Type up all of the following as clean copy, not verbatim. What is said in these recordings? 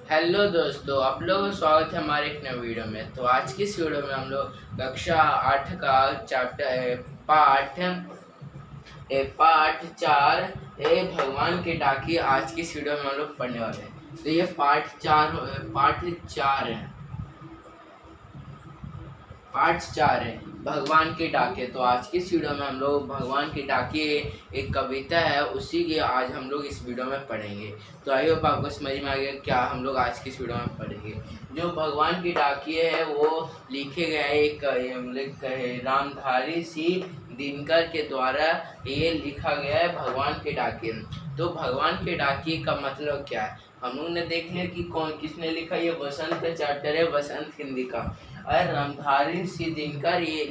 Hello दोस्तों, आप लोगों का स्वागत है हमारे एक नए वीडियो में। तो आज की इस वीडियो में हम लोग कक्षा 8 का चैप्टर पाठ 4 भगवान के डाकिए आज की इस वीडियो में हम लोग पढ़ने वाले हैं। तो ये पाठ 4 है। पार्ट 4 है भगवान के डाके। तो आज की इस वीडियो में हम लोग भगवान के डाके एक कविता है, उसी के आज हम लोग इस वीडियो में पढ़ेंगे। तो आई होप आपको समझ में आ गया क्या हम लोग आज की इस वीडियो में पढ़ेंगे। जो भगवान के डाकिए है वो लिखे गए एक रामधारी सिंह दिनकर के द्वारा ये लिखा गया है भगवान के डाकिए। तो भगवान के डाकिए का मतलब क्या है हम लोग ने देख लिया कि कौन किसने लिखा। ये वसंत का चैप्टर है, वसंत हिंदी का। और रामधारी सिंह दिनकर ये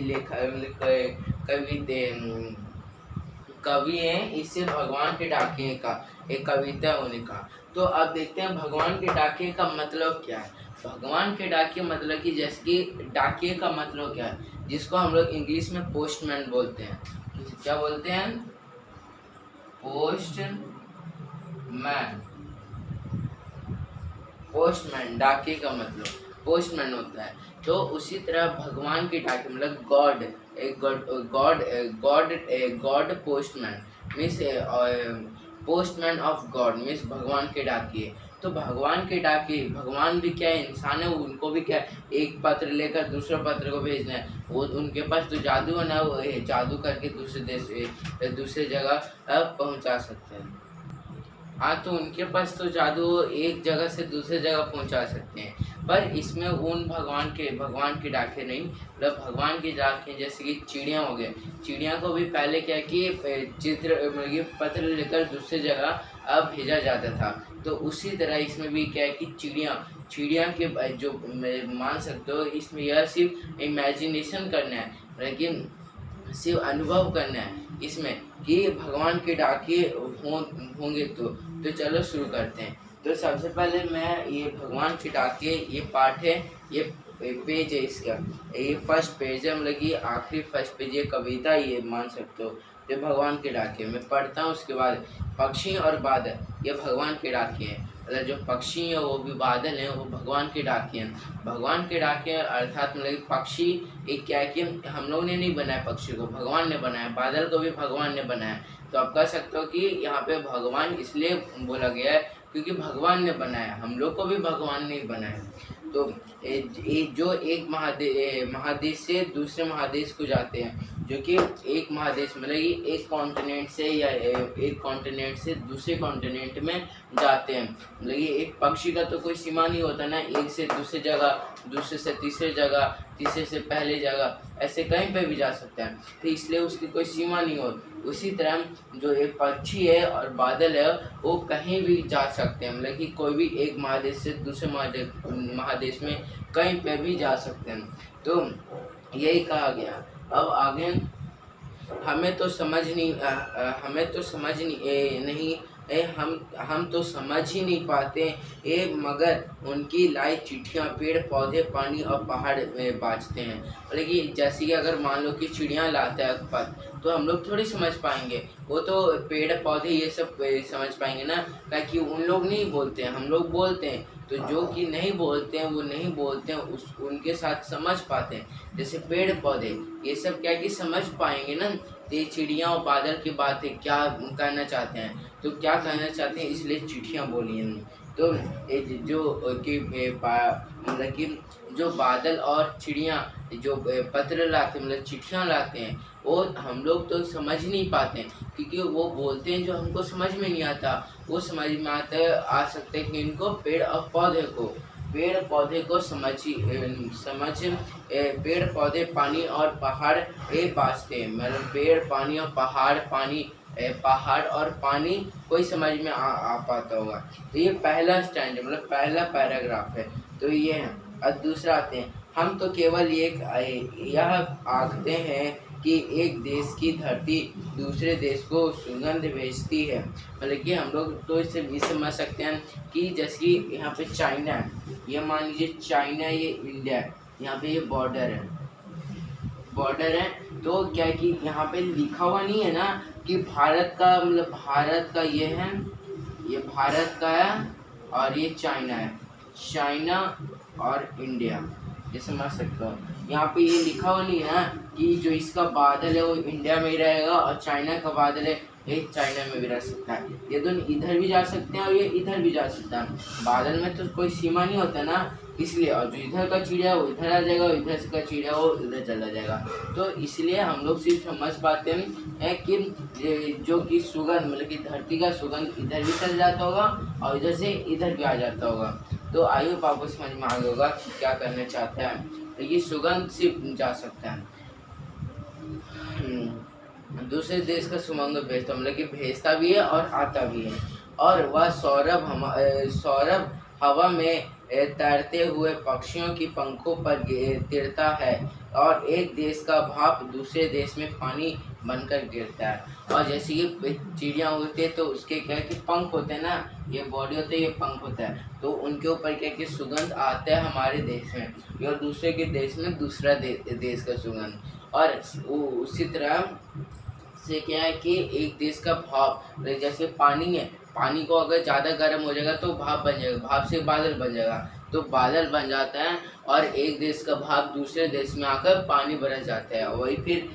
कवि है। इससे भगवान के डाकिए का एक कविता होने का। तो अब देखते हैं भगवान के डाकिए का मतलब क्या है। भगवान के डाकिए मतलब कि जैसे कि डाकिए का मतलब क्या है, जिसको हम लोग इंग्लिश में पोस्टमैन बोलते हैं। क्या बोलते हैं? पोस्टमैन। पोस्टमैन डाकिए का मतलब पोस्टमैन होता है। तो उसी तरह भगवान के डाकिए मतलब God God postman means postman of God means भगवान के डाकिए। तो भगवान के डाकिए, भगवान भी क्या है, इंसान है, उनको भी क्या एक पत्र लेकर दूसरे पत्र को भेजना है। वो उनके पास तो जादू है ना, वो जादू करके दूसरे देश दूसरे जगह पहुंचा सकते हैं। हाँ, तो उनके पास तो जादू एक जगह से दूसरे जगह पहुंचा सकते हैं। पर इसमें उन भगवान के डाके नहीं, मतलब भगवान के डाके जैसे कि चिड़िया हो गए। चिड़िया को भी पहले क्या कि ये पत्र लेकर दूसरे जगह अब भेजा जाता था। तो उसी तरह इसमें भी क्या है कि चिड़िया के जो मान सकते हो, इसमें यह सिर्फ इमेजिनेशन करना है, लेकिन सिर्फ अनुभव करना है इसमें कि भगवान के डाके होंगे। तो चलो शुरू करते हैं। तो सबसे पहले मैं ये भगवान के डाके ये पाठ है, ये पेज है इसका, ये फर्स्ट पेज है, मतलब कि आखिरी फर्स्ट पेज, ये कविता ये मान सकते हो। ये भगवान के डाके मैं पढ़ता हूँ। उसके बाद पक्षी और बादल ये भगवान के डाके हैं। मतलब जो पक्षी है वो भी बादल हैं, वो भगवान के डाके हैं। भगवान के डाके अर्थात मतलब पक्षी एक क्या है कि हम लोग ने नहीं बनाया, पक्षी को भगवान ने बनाया, बादल को भी भगवान ने बनाया। तो आप कह सकते हो कि यहाँ पे भगवान इसलिए बोला गया है क्योंकि भगवान ने बनाया, हम लोग को भी भगवान ने बनाया। तो जो एक महादेश से दूसरे महादेश को जाते हैं, जो कि एक महादेश मतलब कि एक कॉन्टिनेंट से या एक कॉन्टिनेंट से दूसरे कॉन्टिनेंट में जाते हैं। मतलब कि एक पक्षी का तो कोई सीमा नहीं होता ना, एक से दूसरे जगह, दूसरे से तीसरे जगह, तीसरे से पहले जगह, ऐसे कहीं पे भी जा सकता है। तो इसलिए उसकी कोई सीमा नहीं होती। उसी तरह जो एक पक्षी है और बादल है वो कहीं भी जा सकते हैं, मतलब कि कोई भी एक महादेश से दूसरे महादेश में कहीं पे भी जा सकते हैं। तो यही कहा गया। अब आगे हमें तो समझ नहीं नहीं हम तो समझ ही नहीं पाते मगर उनकी लाई चिट्ठियाँ पेड़ पौधे पानी और पहाड़ बाँचते हैं। मतलब कि जैसे कि अगर मान लो कि चिड़िया लाता है पद, तो हम लोग थोड़ी समझ पाएंगे, वो तो पेड़ पौधे ये सब समझ पाएंगे ना, ताकि उन लोग नहीं बोलते हैं, हम लोग बोलते हैं। तो जो कि नहीं बोलते हैं वो नहीं बोलते हैं, उनके साथ समझ पाते हैं। जैसे पेड़ पौधे ये सब क्या कि समझ पाएंगे ना। तो ये चिड़िया और बादल की बात है, क्या कहना चाहते हैं, तो क्या कहना चाहते हैं इसलिए चिट्ठियाँ बोली हैं। तो मतलब कि जो बादल और चिड़िया जो पत्र लाते मतलब चिट्ठियाँ लाते हैं, वो हम लोग तो समझ नहीं पाते हैं क्योंकि वो बोलते हैं जो हमको समझ में नहीं आता। वो समझ में आ सकते हैं कि इनको पेड़ पौधे को पेड़ पौधे पानी और पहाड़ बाँचते हैं। मतलब पेड़ पानी और पहाड़ और पानी कोई समझ में आ पाता होगा। तो ये पहला स्टैंड मतलब पहला पैराग्राफ है। तो ये है। अब दूसरा आते हैं। हम तो केवल यह आखते हैं कि एक देश की धरती दूसरे देश को सुगंध भेजती है। मतलब कि हम लोग तो इससे भी समझ सकते हैं कि जैसे कि यहाँ पे चाइना है, ये मान लीजिए चाइना, ये इंडिया है, यहाँ पे ये बॉर्डर है। तो क्या है कि यहाँ पे लिखा हुआ नहीं है ना कि भारत का, मतलब भारत का ये है, ये भारत का है और ये चाइना है। चाइना और इंडिया, ये समझ सकते हो। यहाँ पे ये लिखा हुआ नहीं है कि जो इसका बादल है वो इंडिया में ही रहेगा और चाइना का बादल है ये चाइना में भी रह सकता है। ये दोनों इधर भी जा सकते हैं और ये इधर भी जा सकता है। बादल में तो कोई सीमा नहीं होता ना, इसलिए। और जो इधर का चिड़िया वो इधर आ जाएगा और इधर का चिड़िया वो इधर चला जाएगा। तो इसलिए हम लोग सिर्फ समझ पाते हैं कि जो कि सुगंध मतलब कि धरती का सुगंध इधर भी चल जाता होगा और इधर से इधर भी आ जाता होगा। तो आई होप आपको समझ में आ गया होगा कि क्या करना चाहता है। तो ये सुगंध सिर्फ जा सकता है, दूसरे देश का सुगंध भेजता, मतलब कि भेजता भी है और आता भी है। और वह सौरभ हवा में तैरते हुए पक्षियों की पंखों पर गिरता है और एक देश का भाप दूसरे देश में पानी बनकर गिरता है। और जैसे कि चिड़िया उड़ती है तो उसके क्या है कि पंख होते हैं ना, ये बॉडी होता है, ये पंख होता है, तो उनके ऊपर क्या कि सुगंध आता है हमारे देश में और दूसरे के देश में दूसरा देश का सुगंध। और उसी तरह से क्या है कि एक देश का भाप, जैसे पानी है, पानी को अगर ज़्यादा गर्म हो जाएगा तो भाप बन जाएगा, भाप से बादल बन जाएगा, तो बादल बन जाता है और एक देश का भाप दूसरे देश में आकर पानी बरस जाता है, वही फिर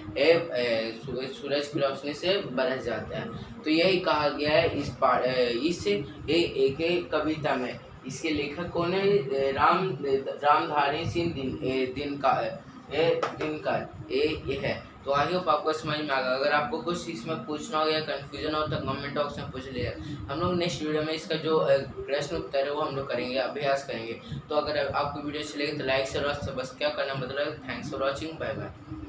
सूरज की रोशनी से बरस जाता है। तो यही कहा गया है इस एक कविता में। इसके लेखक कौन है? रामधारी सिंह दिनकर ये है। तो आई होप आपको समझ में आ गया। अगर आपको कुछ इसमें पूछना हो या कंफ्यूजन हो तो कमेंट बॉक्स में पूछ लीजिए। हम लोग नेक्स्ट वीडियो में इसका जो प्रश्न उत्तर है वो हम लोग करेंगे, अभ्यास करेंगे। तो अगर आपको वीडियो अच्छी लगे तो लाइक शेयर और सब्सक्राइब करना मतलब। Thanks for watching, bye bye.